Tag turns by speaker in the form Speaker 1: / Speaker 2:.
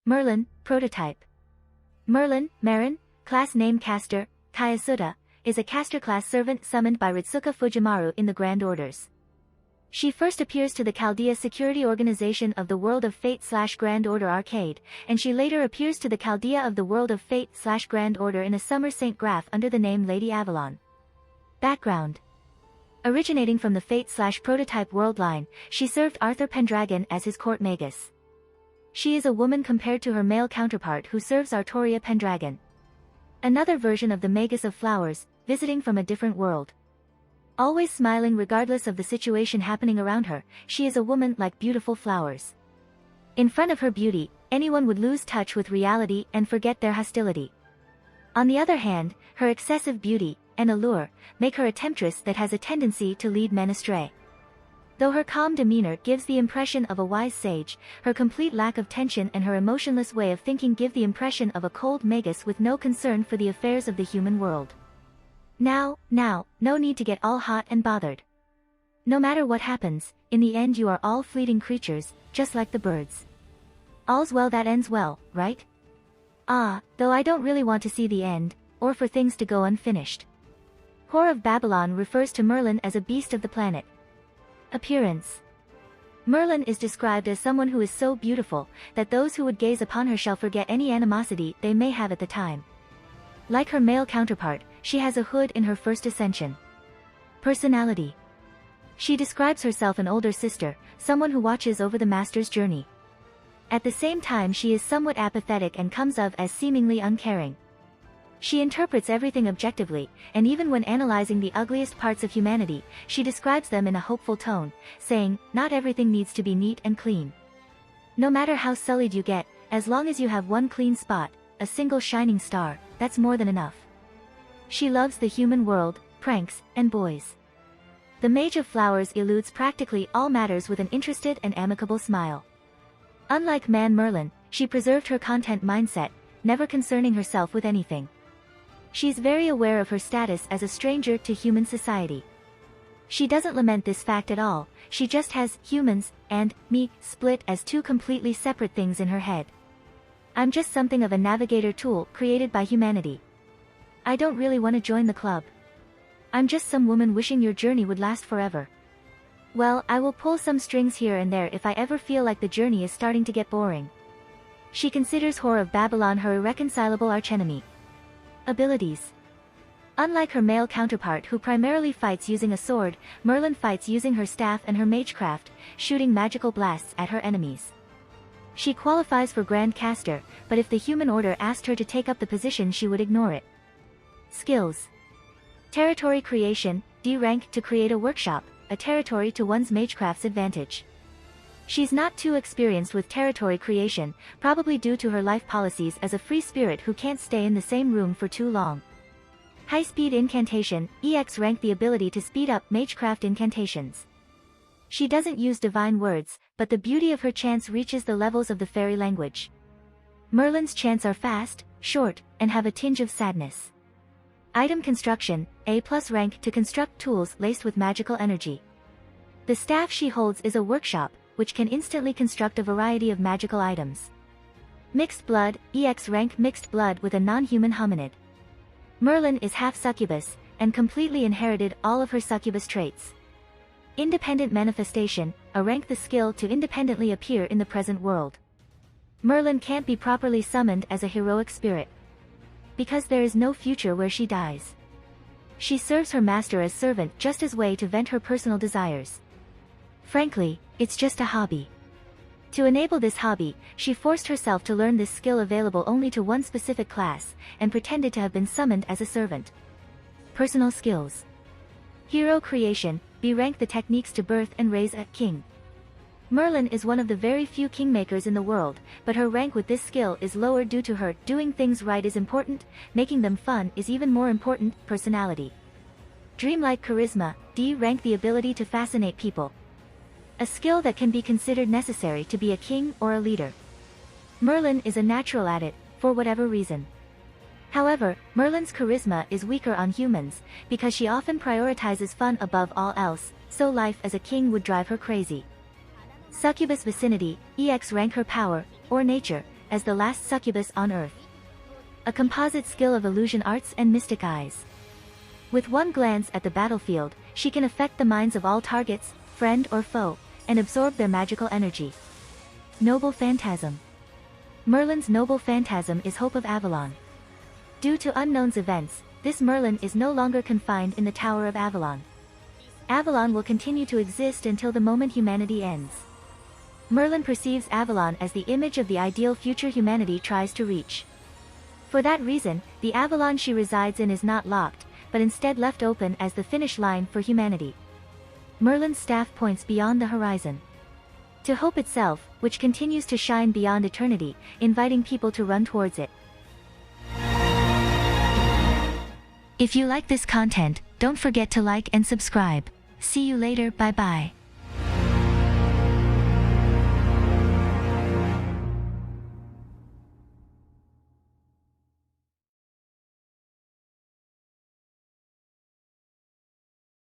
Speaker 1: Merlin, prototype. Merlin, class name caster, Kaioshin, is a caster class servant summoned by Ritsuka Fujimaru in the Grand Orders. She first appears to the Chaldea Security Organization of the World of Fate/Grand Order Arcade, and she later appears to the Chaldea of the World of Fate/Grand Order in a Summer Saint Graph under the name Lady Avalon. Background. Originating from the Fate/Prototype world line, she served Arthur Pendragon as his court magus. She is a woman compared to her male counterpart who serves Artoria Pendragon. Another version of the Magus of Flowers, visiting from a different world. Always smiling regardless of the situation happening around her, she is a woman like beautiful flowers. In front of her beauty, anyone would lose touch with reality and forget their hostility. On the other hand, her excessive beauty and allure make her a temptress that has a tendency to lead men astray. Though her calm demeanor gives the impression of a wise sage, her complete lack of tension and her emotionless way of thinking give the impression of a cold magus with no concern for the affairs of the human world. Now, no need to get all hot and bothered. No matter what happens, in the end you are all fleeting creatures, just like the birds. All's well that ends well, right? Though I don't really want to see the end, or for things to go unfinished. Whore of Babylon refers to Merlin as a beast of the planet. Appearance. Merlin is described as someone who is so beautiful, that those who would gaze upon her shall forget any animosity they may have at the time. Like her male counterpart, she has a hood in her first ascension. Personality. She describes herself an older sister, someone who watches over the master's journey. At the same time she is somewhat apathetic and comes off as seemingly uncaring. She interprets everything objectively, and even when analyzing the ugliest parts of humanity, she describes them in a hopeful tone, saying, not everything needs to be neat and clean. No matter how sullied you get, as long as you have one clean spot, a single shining star, that's more than enough. She loves the human world, pranks, and boys. The Mage of Flowers eludes practically all matters with an interested and amicable smile. Unlike Merlin, she preserved her content mindset, never concerning herself with anything. She's very aware of her status as a stranger to human society. She doesn't lament this fact at all, she just has humans and me split as two completely separate things in her head. I'm just something of a navigator tool created by humanity. I don't really want to join the club. I'm just some woman wishing your journey would last forever. Well, I will pull some strings here and there if I ever feel like the journey is starting to get boring. She considers Whore of Babylon her irreconcilable archenemy. Abilities. Unlike her male counterpart who primarily fights using a sword, Merlin fights using her staff and her magecraft, shooting magical blasts at her enemies. She qualifies for Grand Caster, but if the human order asked her to take up the position she would ignore it. Skills. Territory creation, D rank to create a workshop, a territory to one's magecraft's advantage. She's not too experienced with territory creation, probably due to her life policies as a free spirit who can't stay in the same room for too long. High-speed incantation, EX rank the ability to speed up magecraft incantations. She doesn't use divine words, but the beauty of her chants reaches the levels of the fairy language. Merlin's chants are fast, short, and have a tinge of sadness. Item construction, A+ rank to construct tools laced with magical energy. The staff she holds is a workshop, which can instantly construct a variety of magical items. Mixed blood, EX rank mixed blood with a non-human hominid. Merlin is half succubus, and completely inherited all of her succubus traits. Independent manifestation, a rank the skill to independently appear in the present world. Merlin can't be properly summoned as a heroic spirit, because there is no future where she dies. She serves her master as servant just as way to vent her personal desires. Frankly, it's just a hobby. To enable this hobby, she forced herself to learn this skill available only to one specific class, and pretended to have been summoned as a servant. Personal skills. Hero creation, B rank the techniques to birth and raise a king. Merlin is one of the very few kingmakers in the world, but her rank with this skill is lower due to her doing things right is important, making them fun is even more important, personality. Dreamlike charisma, D rank the ability to fascinate people. A skill that can be considered necessary to be a king or a leader. Merlin is a natural at it, for whatever reason. However, Merlin's charisma is weaker on humans, because she often prioritizes fun above all else, so life as a king would drive her crazy. Succubus vicinity, EX rank her power, or nature, as the last succubus on Earth. A composite skill of illusion arts and mystic eyes. With one glance at the battlefield, she can affect the minds of all targets, friend or foe, and absorb their magical energy. Noble Phantasm. Merlin's noble phantasm is hope of Avalon. Due to Unknown's events, this Merlin is no longer confined in the Tower of Avalon. Avalon will continue to exist until the moment humanity ends. Merlin perceives Avalon as the image of the ideal future humanity tries to reach. For that reason, the Avalon she resides in is not locked, but instead left open as the finish line for humanity. Merlin's staff points beyond the horizon to hope itself, which continues to shine beyond eternity, inviting people to run towards it. If you like this content, don't forget to like and subscribe. See you later, bye bye.